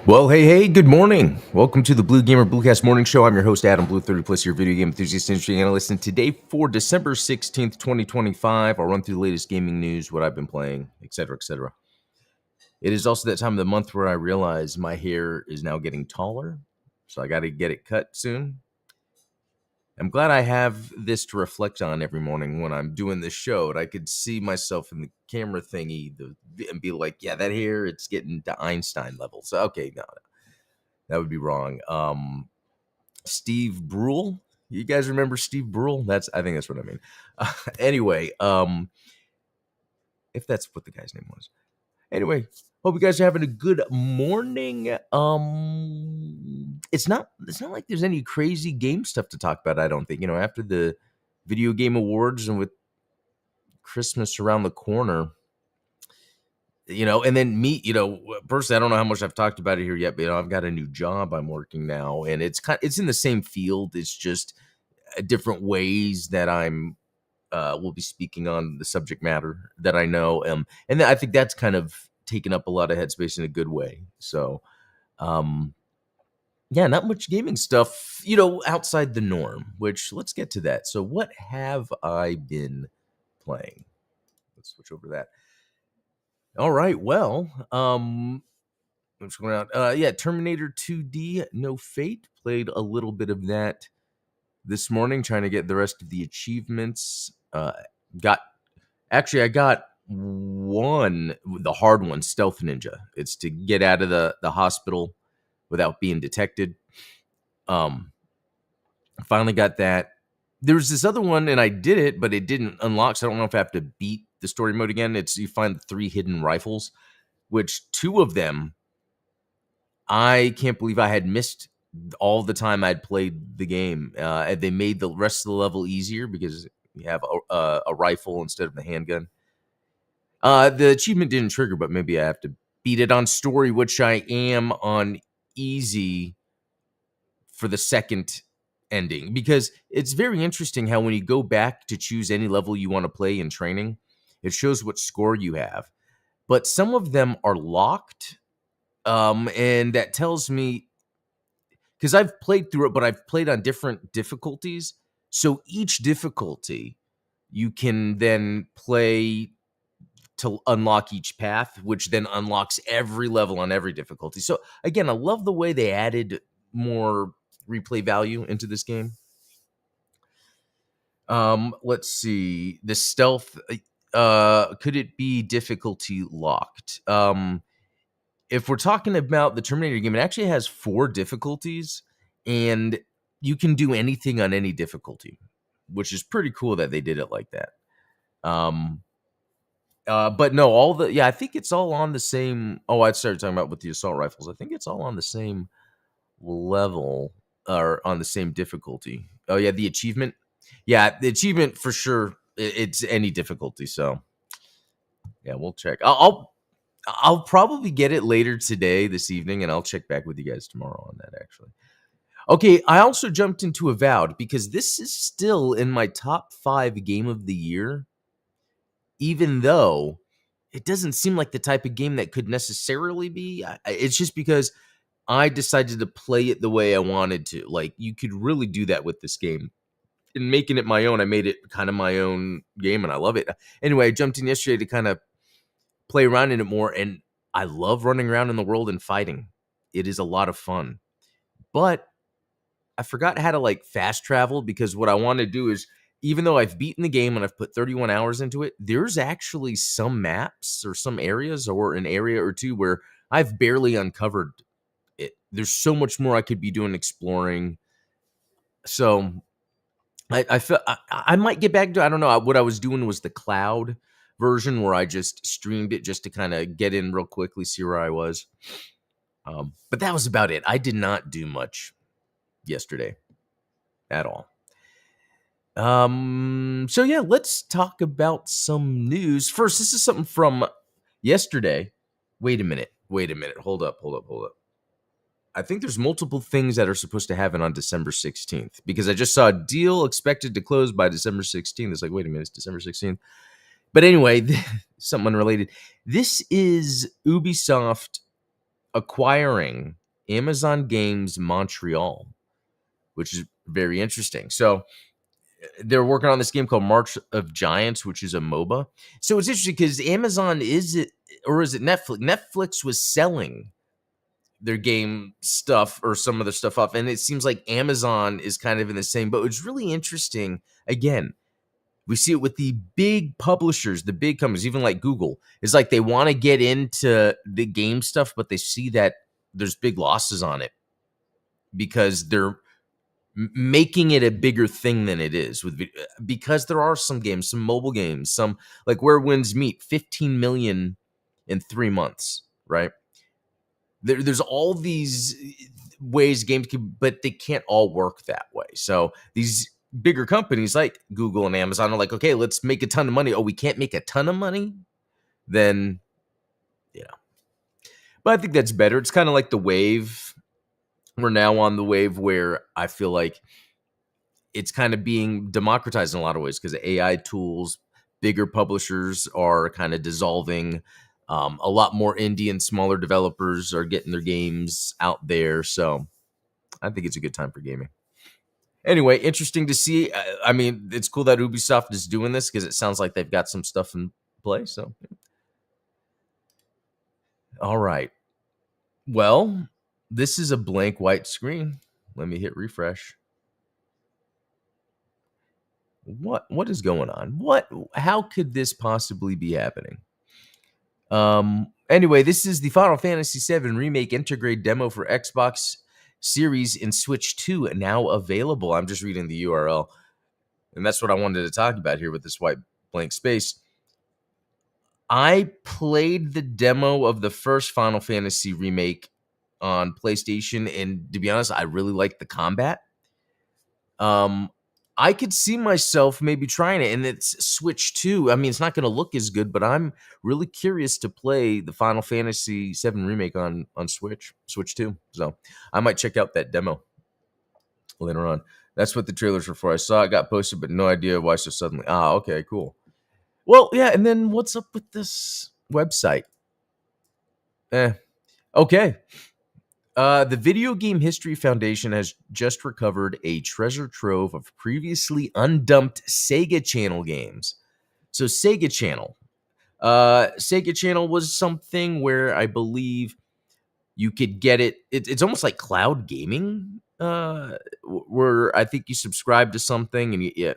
Well, hey, good morning. Welcome to the Blue Gamer Bluecast Morning Show. I'm your host, Adam Blue, 30 plus your video game enthusiast, industry analyst. And today, for December 16th, 2025, I'll run through the latest gaming news, what I've been playing, etc., etc. It is also that time of the month where I realize my hair is now getting taller, so I got to get it cut soon. I'm glad I have this to reflect on every morning when I'm doing this show. And I could see myself in the camera thingy and be like, yeah, that hair, it's getting to Einstein levels. So, okay, no, that would be wrong. Steve Brule. You guys remember Steve Brule? I think that's what I mean. Anyway, if that's what the guy's name was. Anyway, hope you guys are having a good morning. It's not like there's any crazy game stuff to talk about, I don't think. After the video game awards and with Christmas around the corner, and then me, personally, I don't know how much I've talked about it here yet, but I've got a new job I'm working now, and it's in the same field. It's just different ways that I'm will be speaking on the subject matter that I know. And I think that's kind of taken up a lot of headspace in a good way. So, yeah, not much gaming stuff, outside the norm, which let's get to that. So what have I been playing? Let's switch over to that. All right. Well, what's going on? Yeah, Terminator 2D, No Fate. Played a little bit of that this morning, trying to get the rest of the achievements. I got one, the hard one, Stealth Ninja. It's to get out of the hospital without being detected. I finally got that. There was this other one, and I did it, but it didn't unlock, so I don't know if I have to beat the story mode again. It's you find 3 hidden rifles, which 2 of them, I can't believe I had missed all the time I'd played the game. And they made the rest of the level easier because you have a rifle instead of the handgun. The achievement didn't trigger, but maybe I have to beat it on story, which I am on easy for the second ending, because it's very interesting how when you go back to choose any level you want to play in training, it shows what score you have. But some of them are locked, and that tells me, because I've played through it, but I've played on different difficulties. So each difficulty, you can then play to unlock each path, which then unlocks every level on every difficulty. So again, I love the way they added more replay value into this game. Let's see. The stealth, could it be difficulty locked? If we're talking about the Terminator game, it actually has 4 difficulties, and you can do anything on any difficulty, which is pretty cool that they did it like that. But no, I think it's all on the same. Oh, I started talking about with the assault rifles. I think it's all on the same level or on the same difficulty. Oh yeah, the achievement. Yeah, the achievement for sure. It's any difficulty. So yeah, we'll check. I'll probably get it later today, this evening, and I'll check back with you guys tomorrow on that, actually. Okay, I also jumped into Avowed because this is still in my top 5 game of the year, even though it doesn't seem like the type of game that could necessarily be. It's just because I decided to play it the way I wanted to. Like, you could really do that with this game. In making it my own, I made it kind of my own game, and I love it. Anyway, I jumped in yesterday to kind of play around in it more, and I love running around in the world and fighting. It is a lot of fun. But I forgot how to fast travel, because what I want to do is, even though I've beaten the game and I've put 31 hours into it, there's actually some maps or some areas or an area or two where I've barely uncovered it. There's so much more I could be doing exploring. So I feel I might get back to, I don't know, what I was doing was the cloud version where I just streamed it just to kind of get in real quickly, see where I was. But that was about it. I did not do much yesterday at all. So yeah, let's talk about some news. First, this is something from yesterday. Wait a minute. Hold up. I think there's multiple things that are supposed to happen on December 16th, because I just saw a deal expected to close by December 16th. It's like, wait a minute, it's December 16th. But anyway, something unrelated. This is Ubisoft acquiring Amazon Games Montreal, which is very interesting. So they're working on this game called March of Giants, which is a MOBA. So it's interesting because Amazon is it, or is it Netflix? Netflix was selling their game stuff or some of their stuff off, and it seems like Amazon is kind of in the same boat. It's really interesting. Again, we see it with the big publishers, the big companies, even like Google. It's like they want to get into the game stuff, but they see that there's big losses on it because they're making it a bigger thing than it is because there are some games, some mobile games, some like Where Winds Meet, 15 million in 3 months, right? There's all these ways games can, but they can't all work that way. So these bigger companies like Google and Amazon are like, okay, let's make a ton of money. Oh, we can't make a ton of money? Then, yeah. But I think that's better. It's kind of like the wave. We're now on the wave where I feel like it's kind of being democratized in a lot of ways because AI tools, bigger publishers are kind of dissolving. A lot more indie and smaller developers are getting their games out there. So I think it's a good time for gaming. Anyway, interesting to see. I mean, it's cool that Ubisoft is doing this because it sounds like they've got some stuff in play. So, all right. Well, this is a blank white screen. Let me hit refresh. What is going on? How could this possibly be happening? Anyway, this is the Final Fantasy VII Remake Intergrade demo for Xbox Series and Switch 2 now available. I'm just reading the URL, and that's what I wanted to talk about here with this white blank space. I played the demo of the first Final Fantasy remake on PlayStation, and to be honest, I really liked the combat. I could see myself maybe trying it, and it's Switch 2. I mean, it's not going to look as good, but I'm really curious to play the Final Fantasy VII Remake on Switch 2. So I might check out that demo later on. That's what the trailers were for. I saw it got posted, but no idea why so suddenly. Okay, cool. Well, yeah, and then what's up with this website? Okay. The Video Game History Foundation has just recovered a treasure trove of previously undumped Sega Channel games. So Sega Channel. Sega Channel was something where I believe you could get it. It's almost like cloud gaming, where I think you subscribe to something and you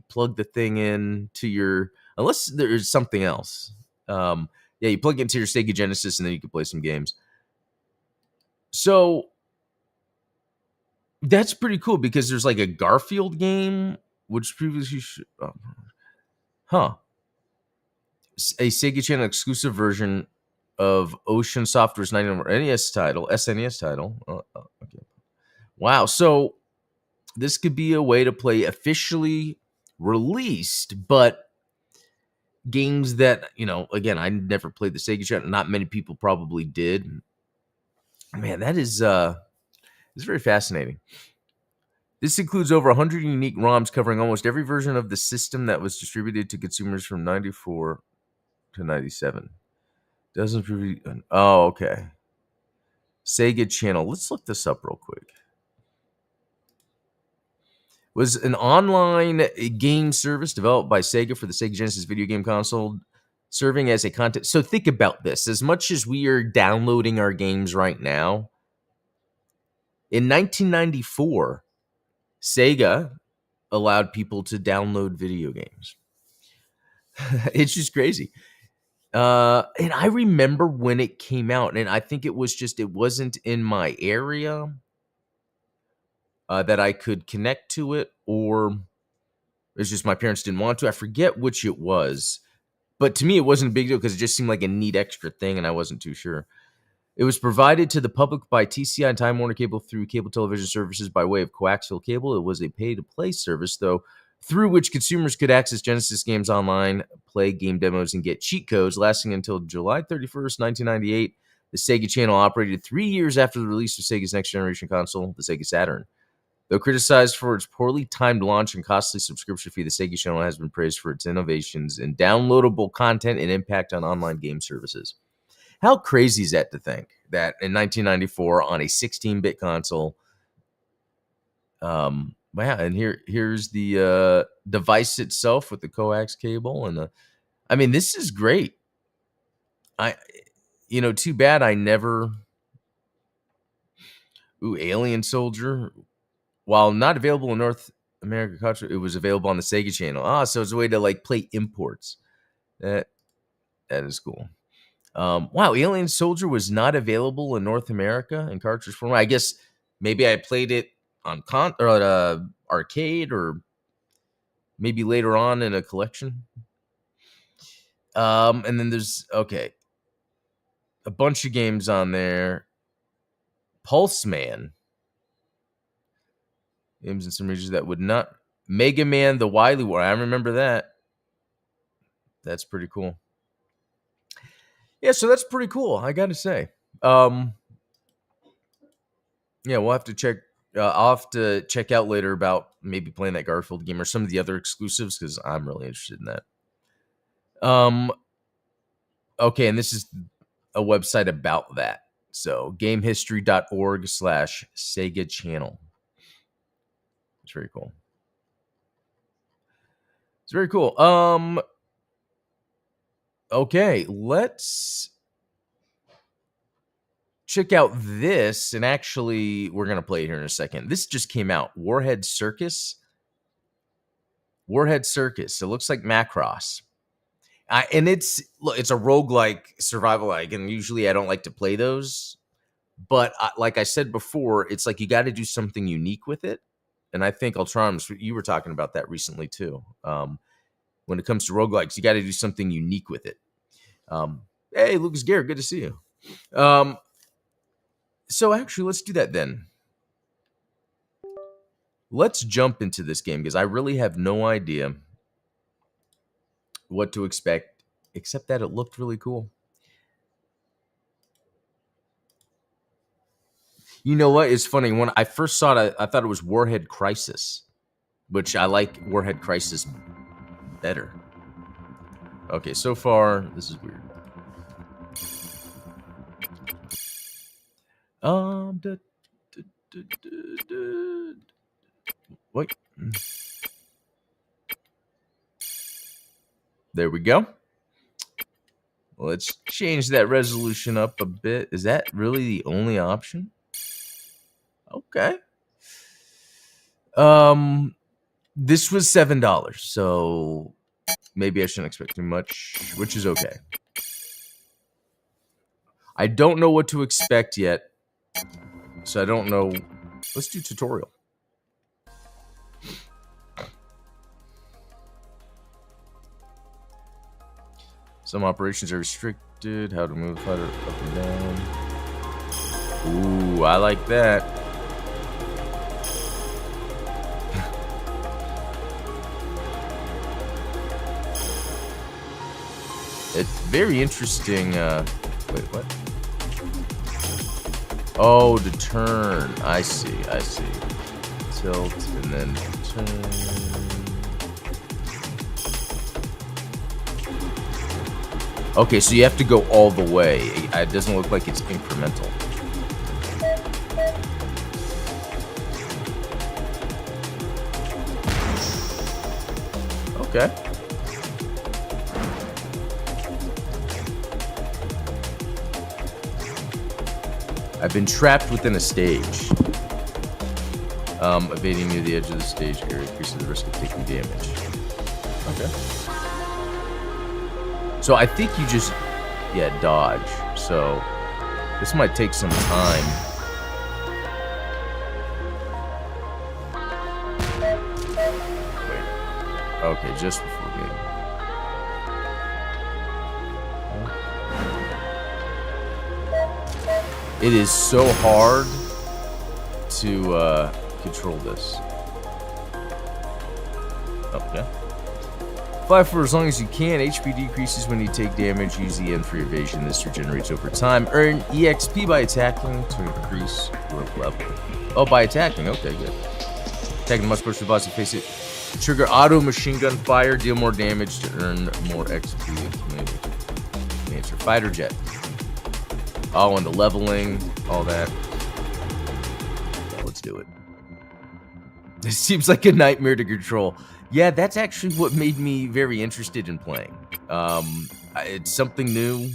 plug the thing in to your, unless there's something else. You plug it into your Sega Genesis and then you can play some games. So that's pretty cool because there's like a Garfield game, which previously, a Sega Channel exclusive version of Ocean Software's 99 NES title, SNES title. Okay. Wow. So this could be a way to play officially released, but games that, again, I never played the Sega Channel. Not many people probably did. Man, that is it's very fascinating. This includes over 100 unique ROMs covering almost every version of the system that was distributed to consumers from 94 to 97. Doesn't prove. Oh, okay. Sega Channel. Let's look this up real quick. Was an online game service developed by Sega for the Sega Genesis video game console, serving as a content. So think about this. As much as we are downloading our games right now, in 1994, Sega allowed people to download video games. It's just crazy. And I remember when it came out, and I think it wasn't in my area that I could connect to it, or it's just my parents didn't want to. I forget which it was, but to me, it wasn't a big deal because it just seemed like a neat extra thing, and I wasn't too sure. It was provided to the public by TCI and Time Warner Cable through cable television services by way of coaxial cable. It was a pay-to-play service, though, through which consumers could access Genesis games online, play game demos, and get cheat codes, lasting until July 31st, 1998. The Sega Channel operated 3 years after the release of Sega's next-generation console, the Sega Saturn. Though criticized for its poorly timed launch and costly subscription fee, the Sega Channel has been praised for its innovations in downloadable content and impact on online game services. How crazy is that to think? that in 1994 on a 16-bit console. Wow, and here's the device itself with the coax cable and I mean, this is great. Too bad I never. Ooh, Alien Soldier. While not available in North America, it was available on the Sega channel. So it's a way to like play imports. That is cool. Wow, Alien Soldier was not available in North America in cartridge format. I guess maybe I played it on arcade, or maybe later on in a collection. And then there's a bunch of games on there. Pulse Man. Games in some regions that would not. Mega Man: The Wily War. I remember that. That's pretty cool. Yeah, so that's pretty cool, I gotta say. Yeah, we'll have to check. I'll have to check out later about maybe playing that Garfield game or some of the other exclusives, because I'm really interested in that. Okay, and this is a website about that. So gamehistory.org/Sega channel. It's very cool. It's very cool. Okay, let's check out this, and actually, we're gonna play it here in a second. This just came out. Warhead Circus. Warhead Circus. It looks like Macross. And it's a roguelike survival-like, and usually I don't like to play those. But like I said before, it's like you got to do something unique with it. And I think Ultronus, you were talking about that recently too. When it comes to roguelikes, you got to do something unique with it. Hey, Lucas Garrett, good to see you. So actually, let's do that then. Let's jump into this game, because I really have no idea what to expect, except that it looked really cool. You know what? It's funny. When I first saw it, I thought it was Warhead Crisis, which I like Warhead Crisis better. Okay, so far, this is weird. Wait. There we go. Let's change that resolution up a bit. Is that really the only option? Okay. This was $7, so maybe I shouldn't expect too much, which is okay. I don't know what to expect yet, so I don't know. Let's do tutorial. Some operations are restricted. How to move the fighter up and down. Ooh, I like that. It's very interesting. Wait, what? Oh, to turn. I see. Tilt and then turn. Okay, so you have to go all the way. It doesn't look like it's incremental. Okay. I've been trapped within a stage. Evading near the edge of the stage area increases the risk of taking damage. Okay. So I think you just, dodge. So this might take some time. Wait. Okay, just before game. It is so hard to control this. Okay. Fly for as long as you can. HP decreases when you take damage. Use the N for your evasion. This regenerates over time. Earn EXP by attacking to increase your level. Oh, by attacking. Okay, good. Attacking must push the boss to face it. Trigger auto machine gun fire. Deal more damage to earn more XP. Answer fighter jet. Oh, and the leveling, all that. Yeah, let's do it. This seems like a nightmare to control. Yeah, that's actually what made me very interested in playing. It's something new.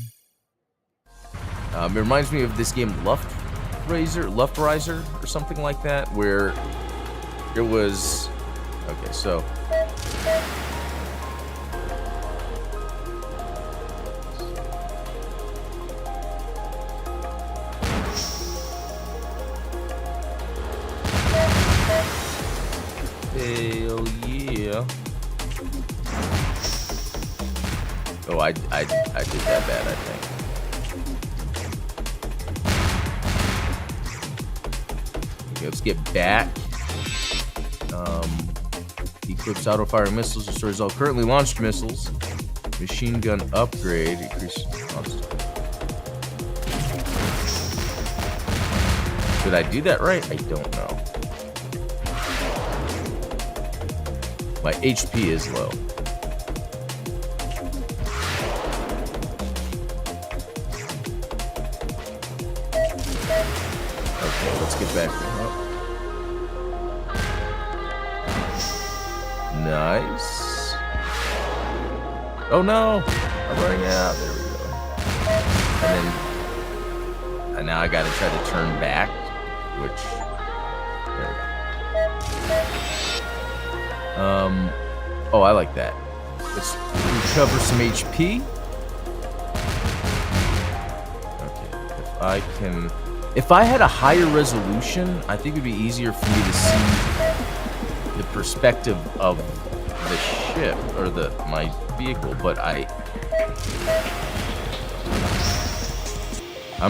It reminds me of this game Luftriser, or something like that, where it was... Okay, so... Hell yeah. Oh, I did that bad, I think. Okay, let's get back. Equips auto-fire missiles, restores all currently launched missiles. Machine gun upgrade, increase constant. Did I do that right? I don't know. My HP is low. Okay, let's get back there. Oh. Nice. Oh no! I'm running out. There we go. And now I gotta try to turn back, which... There we go. Oh, I like that. Let's recover some HP. Okay, if I had a higher resolution, I think it'd be easier for me to see the perspective of the ship, or my vehicle, but I'm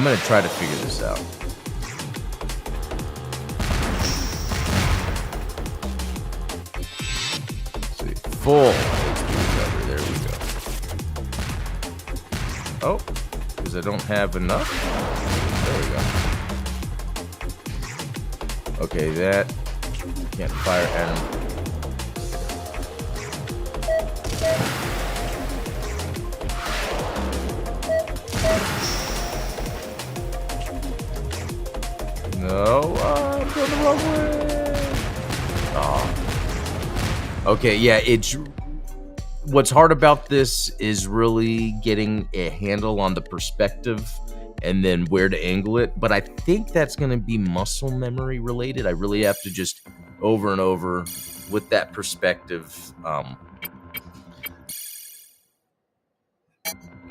gonna try to figure this out. Full HP recovery. There we go. Oh, because I don't have enough. There we go. Okay, that can't fire at him. No, I'm going the wrong way. Oh. Okay, yeah, what's hard about this is really getting a handle on the perspective and then where to angle it, but I think that's going to be muscle memory related. I really have to just over and over with that perspective.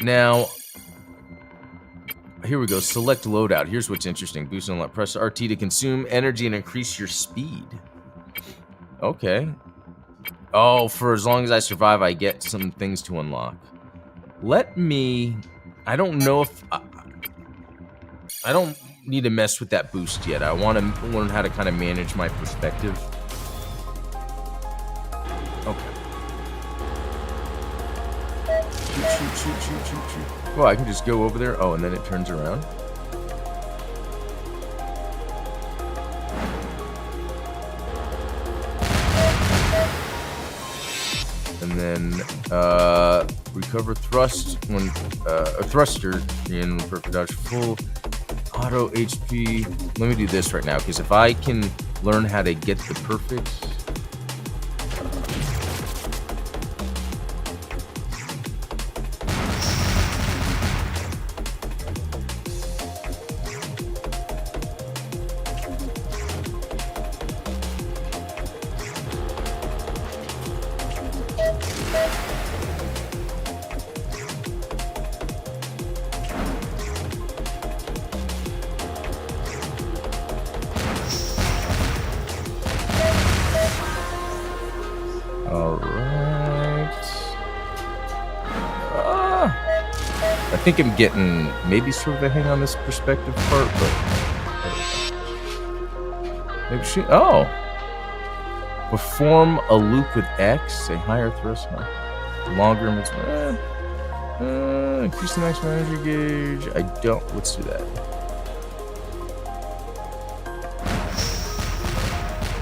Now, here we go. Select loadout. Here's what's interesting. Boost and press RT to consume energy and increase your speed. Okay. Oh, for as long as I survive, I get some things to unlock. I don't know if... I don't need to mess with that boost yet. I want to learn how to kind of manage my perspective. Okay. Shoot. Well, I can just go over there. Oh, and then it turns around. And then recover thrust when a thruster in perfect dodge, full auto HP. Let me do this right now, because if I can learn how to get the perfect. I think I'm getting maybe sort of a hang on this perspective part, but maybe oh, perform a loop with X, a higher thrust, longer, increase the maximum energy gauge. Let's do that.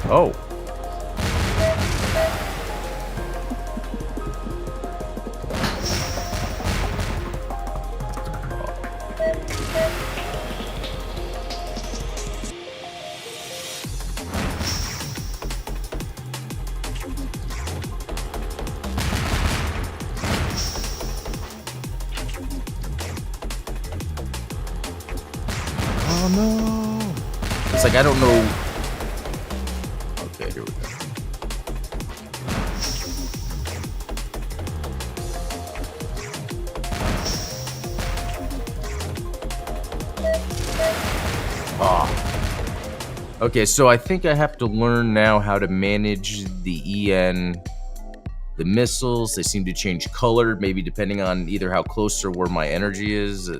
Oh. Oh no! It's like I don't know. Okay, here we go. Ah. Okay, so I think I have to learn now how to manage the EN, the missiles. They seem to change color, maybe depending on either how close or where my energy is,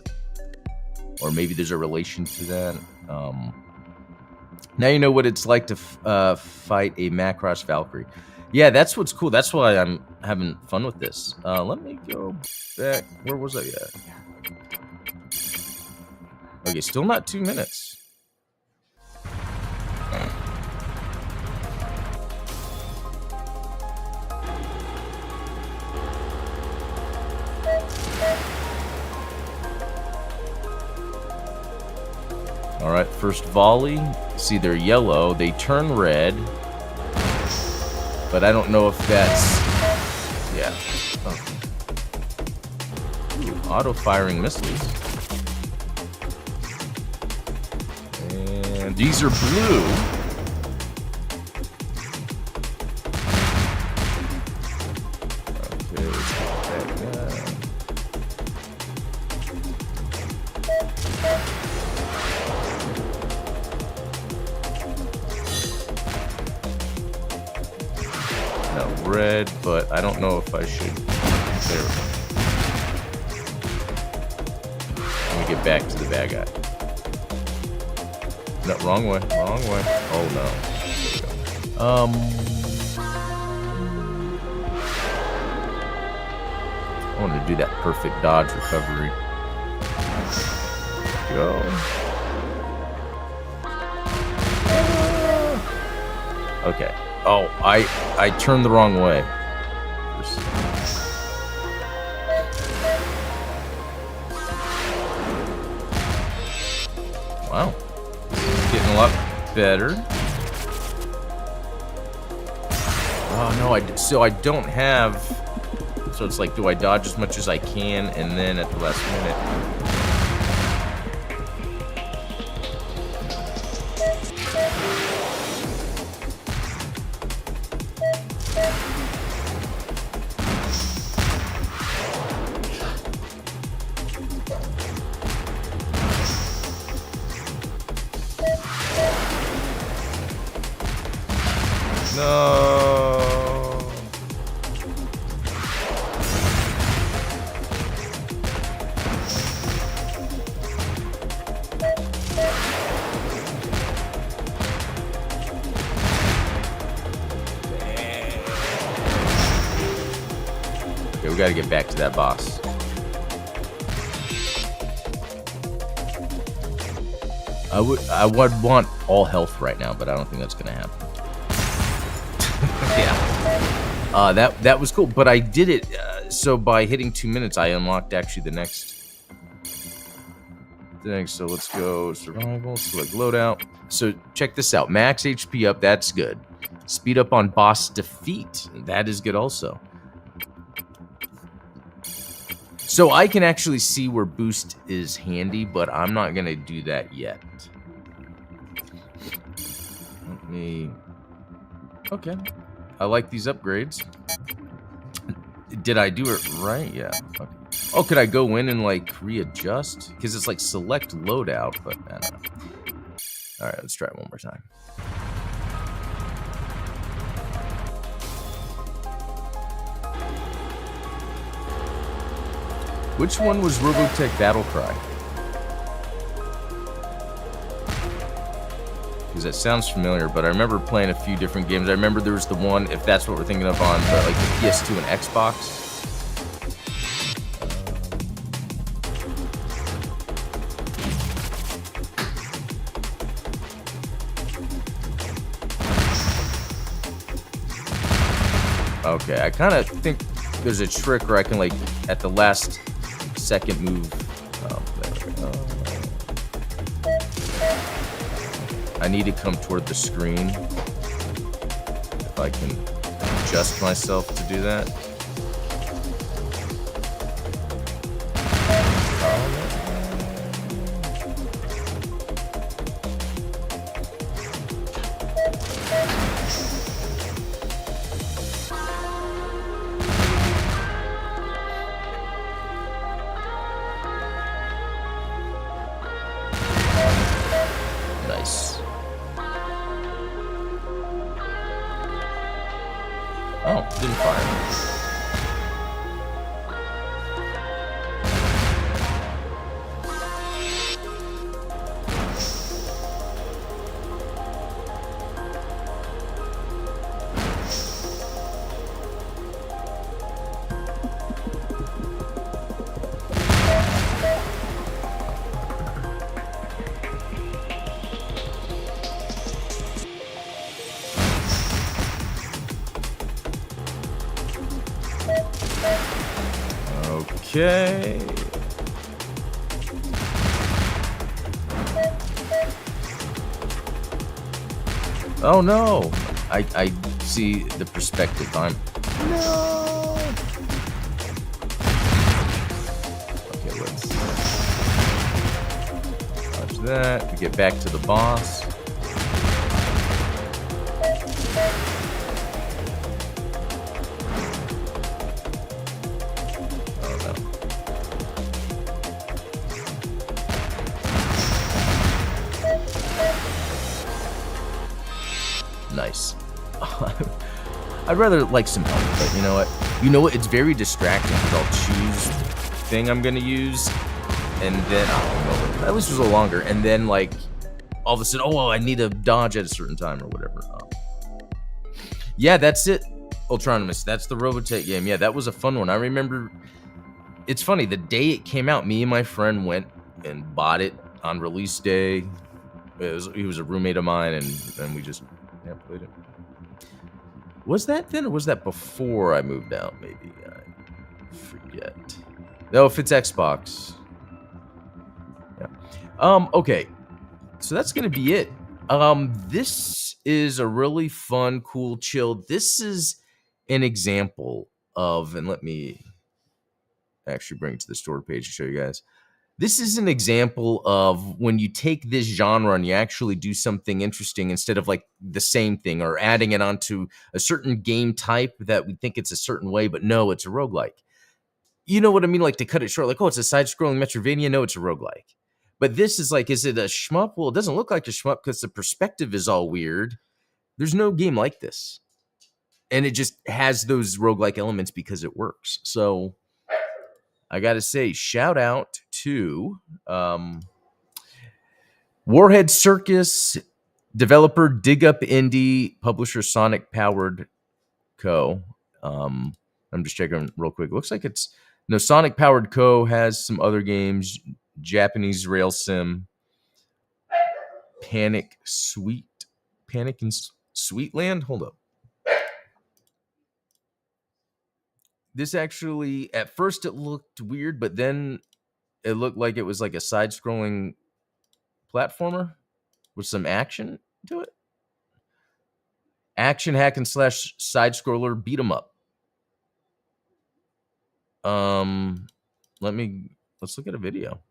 or maybe there's a relation to that. Now you know what it's like to fight a Macross Valkyrie. Yeah, that's what's cool. That's why I'm having fun with this. Let me go back. Where was I at? Okay, still not 2 minutes. All right, first volley. See, they're yellow. They turn red. But I don't know if that's... Yeah. Oh. Ooh, auto-firing missiles. And these are blue. Okay, let's get that down. No, red, but I don't know if I should. There we go. Let me get back to the bad guy. No, wrong way, wrong way. Oh no. There we go. I want to do that perfect dodge recovery. Go. Okay. Oh, I turned the wrong way. Wow. Getting a lot better. Oh no, so I don't have... So it's like, do I dodge as much as I can, and then at the last minute... No. Okay, we gotta get back to that boss. I would want all health right now, but I don't think that's gonna happen. Yeah. That was cool, but I did it. So by hitting 2 minutes, I unlocked actually the next thing. So let's go survival, select loadout. So check this out. Max HP up, that's good. Speed up on boss defeat, that is good also. So I can actually see where boost is handy, but I'm not gonna do that yet. Let me... Okay. I like these upgrades. Did I do it right? Yeah. Okay. Oh, could I go in and like readjust? Because it's like select loadout, but I don't know. All right, let's try it one more time. Which one was Robotech Battlecry? Because that sounds familiar, but I remember playing a few different games. I remember there was the one, if that's what we're thinking of, on the, like the PS2 and Xbox. Okay, I kind of think there's a trick where I can, like, at the last second move. Oh, there we go. I need to come toward the screen. If I can adjust myself to do that. Oh, didn't fire. Okay. Oh no! I see the perspective. I'm no. Okay, let's dodge that. We get back to the boss. Oh no! Nice. I'd rather like some help, but you know what? You know what? It's very distracting because I'll choose thing I'm gonna use, and then at least it was a little longer, and then like all of a sudden, oh, well, I need to dodge at a certain time or whatever. Yeah, that's it. Ultronimus. That's the Robotech game. Yeah, that was a fun one. I remember. It's funny. The day it came out, me and my friend went and bought it on release day. He was a roommate of mine, and we just played it. Was that then, or was that before I moved out? Maybe I forget. No, if it's Xbox. Yeah. Okay. So that's gonna be it. This is a really fun, cool, chill. This is an example of, and let me actually bring it to the store page to show you guys. This is an example of when you take this genre and you actually do something interesting instead of like the same thing or adding it onto a certain game type that we think it's a certain way, but no, it's a roguelike. You know what I mean? Like to cut it short, like, oh, it's a side-scrolling Metroidvania. No, it's a roguelike. But this is like, is it a shmup? Well, it doesn't look like a shmup because the perspective is all weird. There's no game like this. And it just has those roguelike elements because it works. So I got to say, shout out to Warhead, Circus, developer Dig Up Indie, publisher Sonic Powered Co. I'm just checking real quick. It looks like it's no Sonic Powered Co. has some other games. Japanese rail sim, Panic in Sweetland. Hold up. This actually, at first, it looked weird, but then it looked like it was like a side-scrolling platformer with some action to it. Action hack and slash side scroller beat 'em up. Let's look at a video.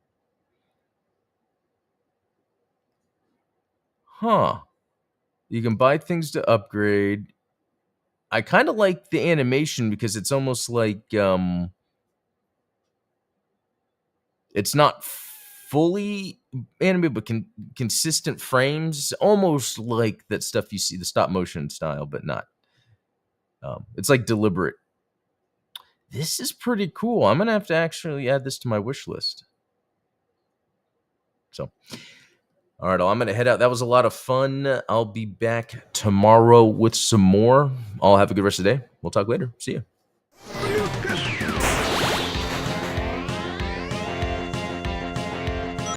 Huh. You can buy things to upgrade. I kind of like the animation because it's almost like it's not fully animated, but consistent frames, almost like that stuff you see, the stop motion style, but not. It's like deliberate. This is pretty cool. I'm gonna have to actually add this to my wish list. So, all right, I'm gonna head out. That was a lot of fun. I'll be back tomorrow with some more. I'll have a good rest of the day. We'll talk later. See you.